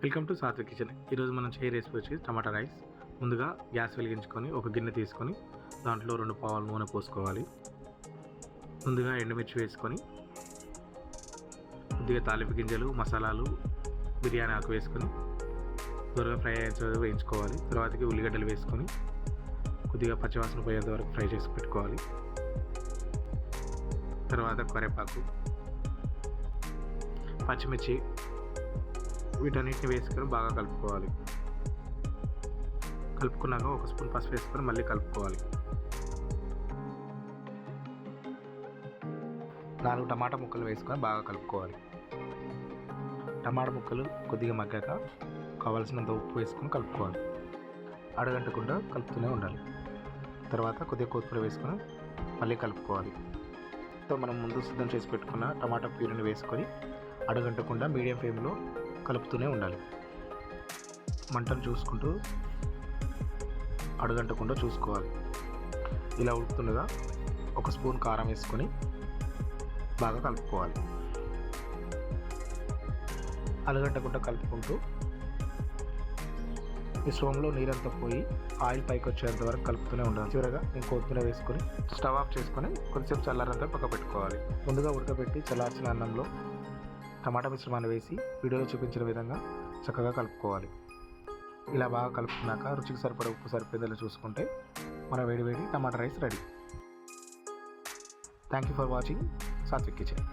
Welcome to Satvik kitchen. ఈరోజు మనం చేయ రెసిపీ వచ్చి టమాటా రైస్. ముందుగా గ్యాస్ వెలిగించుకొని ఒక గిన్నె తీసుకొని దాంట్లో 2 పావుల నూనె పోసుకోవాలి. ముందుగా ఎండుమిర్చి వేసుకొని కొద్దిగా తాలింపు గింజలు, మసాలాలు, బిర్యానీ ఆకు వేసుకొని త్వరగా ఫ్రై అయ్యేంత వేయించుకోవాలి. తర్వాతకి ఉల్లిగడ్డలు వేసుకొని కొద్దిగా పచ్చివాసన పోయేంత వరకు ఫ్రై చేసి పెట్టుకోవాలి. తర్వాత కరివేపాకు, పచ్చిమిర్చి వీటన్నిటిని వేసుకొని బాగా కలుపుకోవాలి. కలుపుకున్నాక 1 స్పూన్ పసుపు వేసుకొని మళ్ళీ కలుపుకోవాలి. 4 టమాటా ముక్కలు వేసుకొని బాగా కలుపుకోవాలి. టమాటా ముక్కలు కొద్దిగా మగ్గాక కావాల్సినంత ఉప్పు వేసుకొని కలుపుకోవాలి. అడగంటకుండా కలుపుతూనే ఉండాలి. తర్వాత కొద్దిగా కొత్తిమీర వేసుకొని మళ్ళీ కలుపుకోవాలి. మనం ముందు సిద్ధం చేసి పెట్టుకున్న టమాటా ప్యూరీని వేసుకొని అడగంటకుండా మీడియం ఫ్లేమ్లో కలుపుతూనే ఉండాలి. మంటను చూసుకుంటూ అడగంటకుండా చూసుకోవాలి. ఇలా ఉడుకుతుండగా 1 స్పూన్ కారం వేసుకొని బాగా కలుపుకోవాలి. అడగంటకుండా కలుపుకుంటూ మిశ్రమంలో నీరంతా పోయి ఆయిల్ పైకి వచ్చేంత వరకు కలుపుతూనే ఉండాలి. చివరగా కొత్తిమీర వేసుకొని స్టవ్ ఆఫ్ చేసుకొని కొద్దిసేపు చల్లారంతా పక్క పెట్టుకోవాలి. ముందుగా ఉడకబెట్టి చల్లార్చిన అన్నంలో టమాటా మిశ్రమాన్ని వేసి వీడియోలో చూపించిన విధంగా చక్కగా కలుపుకోవాలి. ఇలా బాగా కలుపుకున్నాక రుచికి సరిపడే ఉప్పు సరిపోయేలా చూసుకుంటే మన వేడి tomato rice ready. Thank you for watching Satvik kitchen.